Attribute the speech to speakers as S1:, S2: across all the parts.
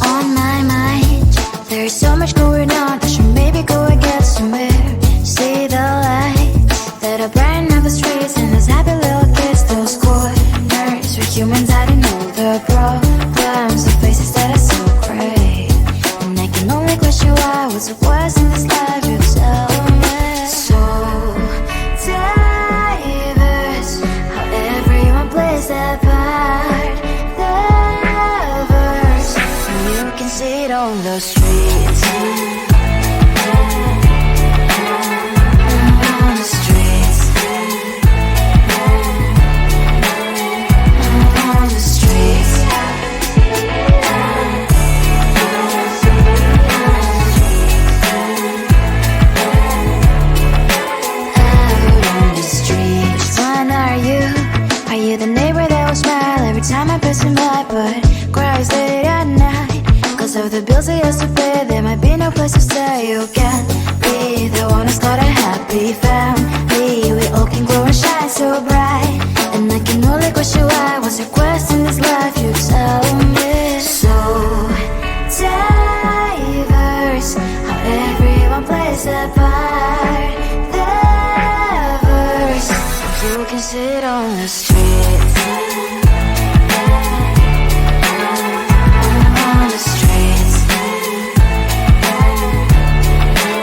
S1: On my mind, there's so much going on. I should maybe go and get somewhere. See the lights that are brighten up the streets, and those happy little kids, those corners where humans hiding all the problems, the faces that are so gray. And I can only question why, what's the worst in this life, you tell me. So diverse, how everyone plays their part. Their verse, and you can see it on the streets. On the streets. On the streets. Out on the streets. When are you? Are you the neighbor that will smile every time I pass him by, but cries late at night? Cause of the bills he has to pay, there might be no place to stay. You can't be the one who's got a happy family. We all can glow and shine so bright, and I can only question why, what's your quest in this life, you tell me. So diverse, how everyone plays their part. Their verse, you can see it on the streets. On the streets.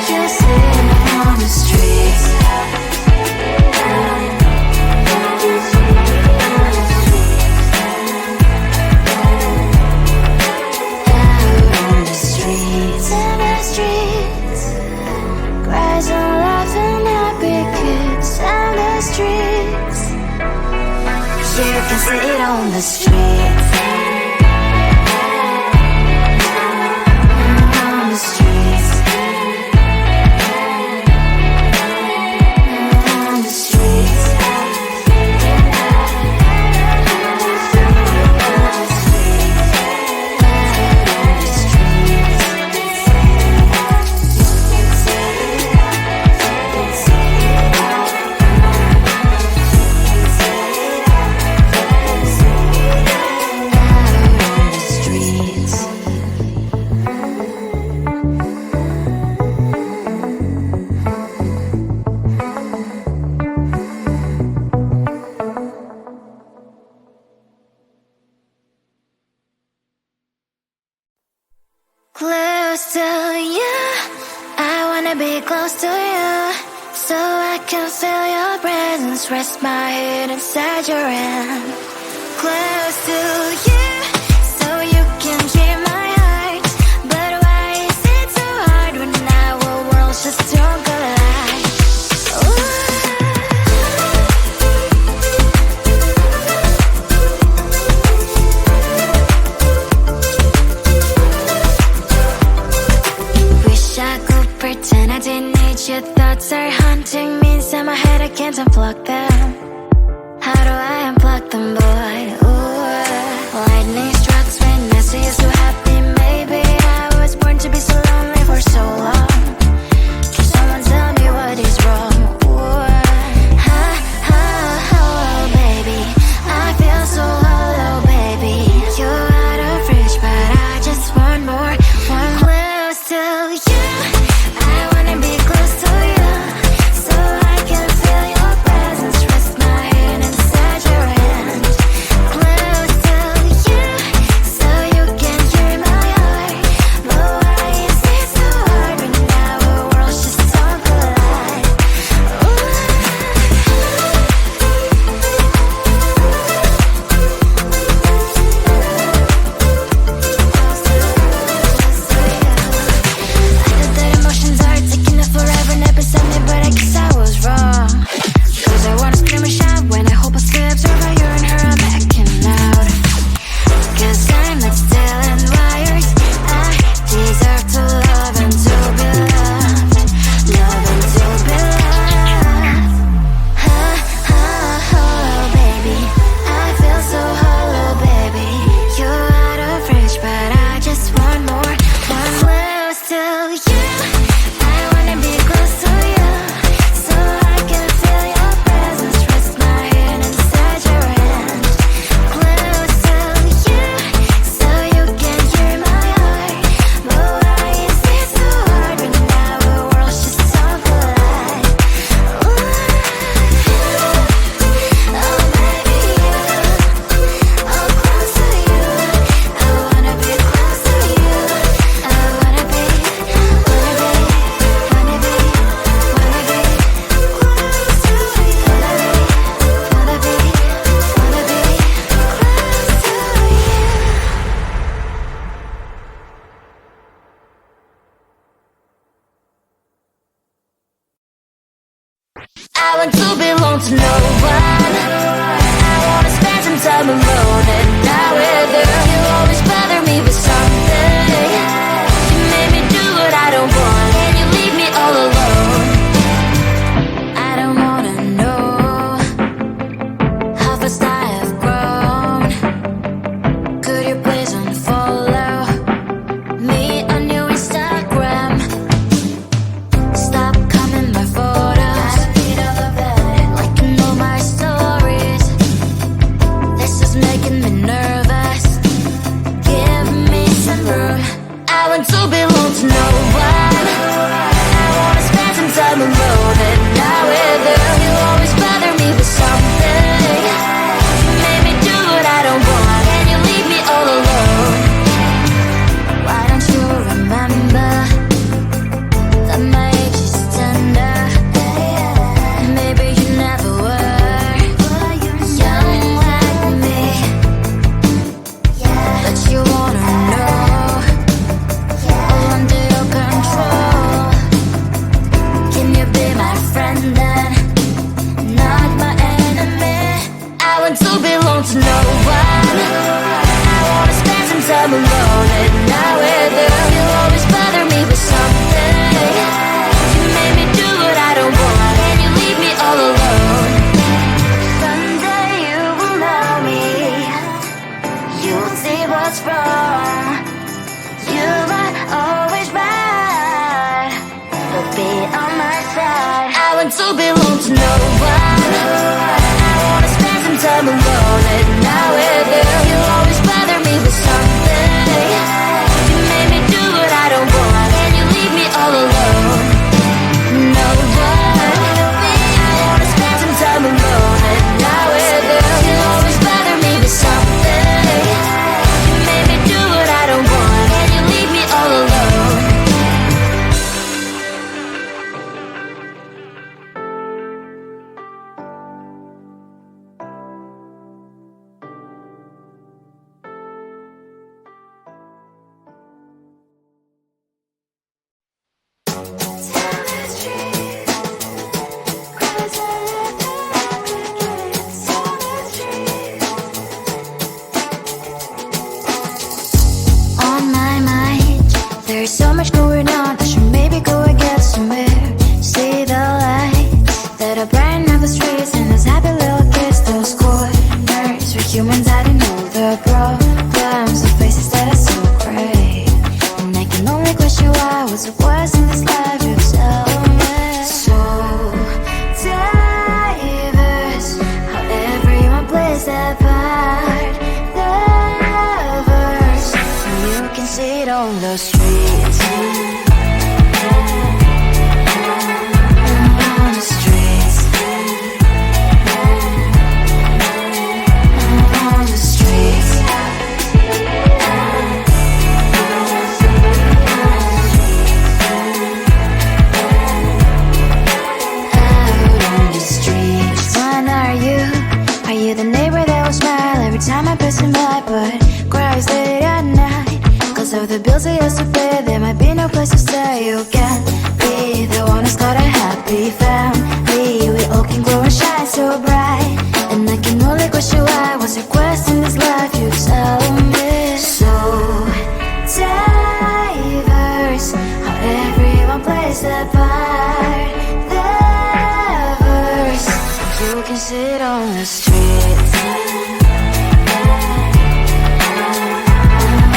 S1: You see it on the streets. Out on the streets. In the streets. Cries and laughing happy kids. In the streets. You can see it on the streets. On the streets. On the streets. Close to you, I wanna be close to you, so I can feel your presence, rest my head inside your hand. Close to you, so you can hear my heart, but why is it so hard when our worlds just don't collide? Ooh. I could pretend I didn't need your thoughts are haunting me inside my head, I can't unplug them. How do I unplug them, boy? Ooh. Lightning strikes when I see you so happy. Maybe I was born to be so lonely for so long. Can someone tell me what is wrong? Ooh. Oh, baby, I feel so hollow, baby. You're out of reach, but I just want more. One close to you. I want to belong to no one. I wanna spend some time alone and not with you. You always bother me with something. You made me do what I don't want, and you leave me all alone. I don't wanna know how fast I have grown. Could you please unfollow me on your Instagram? Stop coming my photos. I need all of that, liking all my stories. This is making me nervous. Give me some room. I want to belong to no one. I wanna spend some time alone and not with you. You always bother me with something. You made me do what I don't want, and you leave me all alone. Why don't you remember that my age is tender? Maybe you never were young like me, but you wanna know all under your control. Can you be my friend then, not my enemy? I want to belong to no one. I wanna spend some time alone and not with you. You always bother me with something. You made me do what I don't want, and you leave me all alone. Someday you will know me. You'll see what's wrong. You are always right, but be on my side. I want to belong to no one. I wanna spend some time alone and not with you. You always bother me with something. You made me do what I don't want, and you leave me all alone. No one. I wanna spend some time alone and not with you. You always bother me with something. You made me do what I don't want, and you leave me all alone. On my mind, there's so much going on. I should maybe go and get somewhere. See the lights that are brighten up the streets, and those happy little kids, those corners where humans hiding all the problems, the faces that are so gray. And I can only question why. What's the worst in this life? You tell me. So diverse, how everyone plays their part. Lovers, you can see it on the streets. On the streets. On the streets. Out on the streets. When are you? Are you the neighbor that will smile every time I pass him by, but cries late at night? Cause of the bills I used to pay, there might be no place to stay. You can't be the one who's got a happy family. We all can grow and shine so bright, and I can only question why. What's your quest in this life? You tell me. So diverse, how everyone plays their part. Lovers, you can sit on the streets.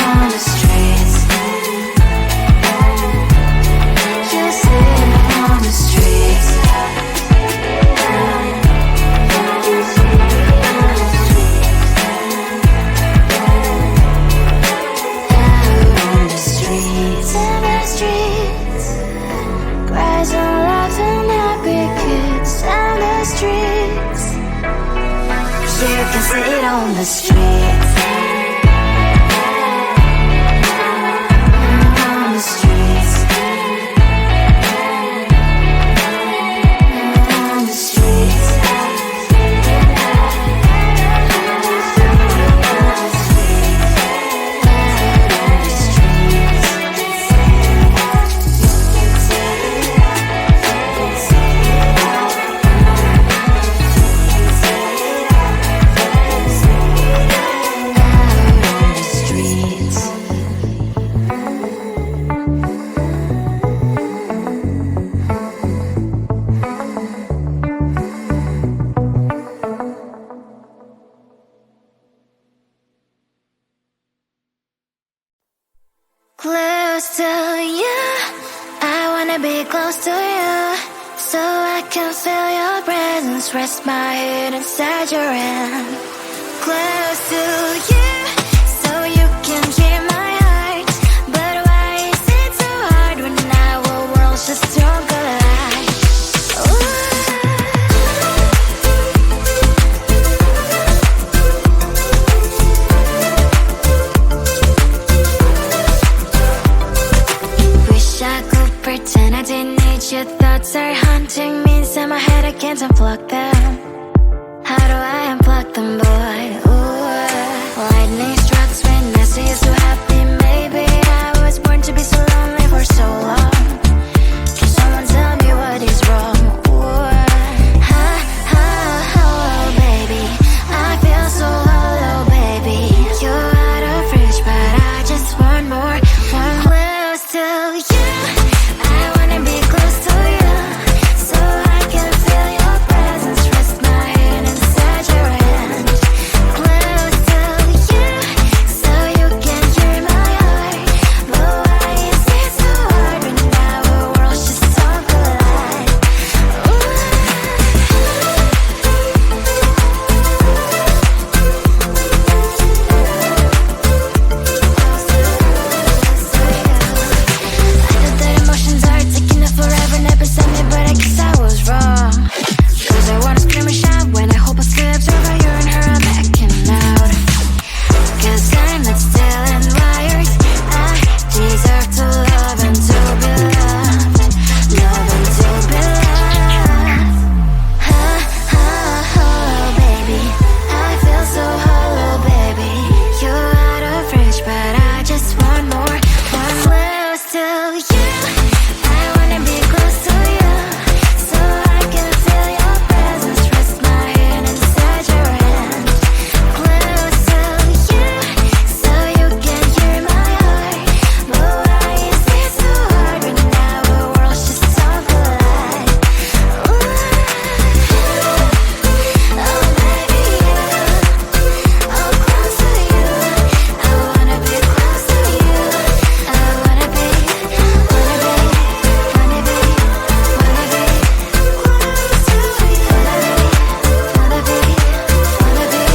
S1: On the streets. You sit on the streets. Out on the streets. In the streets. Cries and laughs and happy kids. On the streets. You can sit on the streets. On the streets. On the streets. On wanna be close to you, so I can feel your presence. Rest my head inside your hand. Close to you, so you can hear my heart. But why is it so hard when our worlds just don't collide? Wish I could pretend I didn't need your thoughts are haunting me inside my head. I can't unplug them. How do I unplug them, boy? Ooh, lightning strikes when I see you so happy. Maybe I was born to be so lonely for so long. Can someone tell me what is wrong? Ooh, baby, I feel so hollow, baby. You're out of reach, but I just want more, want close to you. I wanna be close to you, so I can feel your presence. Rest my head inside your hand. Close to you, so you can hear my heart. But why is it so hard when our worlds just don't collide? I know that emotions are taking it forever, never sent me, but I guess I was wrong. Cause I wanna scream and shout when I hope I slips over you and her, I'm backing out. Cause I'm not still and wired. I deserve to love and to be loved. Love and to be loved. Baby, I feel so hollow, baby. You're out of reach, but I just want more, want close to you. I wanna be close to you, so I can feel your presence. Rest my head inside your hand. Close to you, so you can hear my heart. But why is it so hard when our worlds just don't collide? Oh baby, oh close to you. I wanna be close to you. I wanna be, wanna be, wanna be, wanna be close to you. Wanna be, wanna be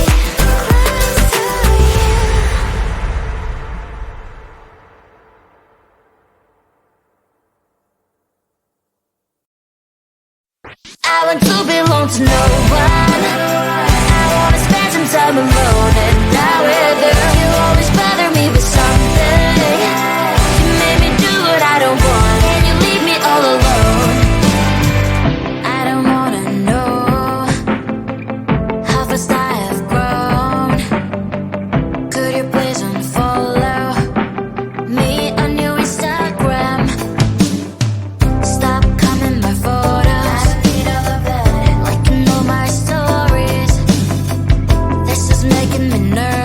S1: close to you. I want to belong to no one. I wanna spend some time alone and die with you. You always bother me with something. You made me do what I don't want, and you leave me all alone. I don't wanna know how fast I have grown. Could you please unfollow me on your Instagram? Stop coming my photos. I don't need all of that. Liking all my stories. This is making me nervous.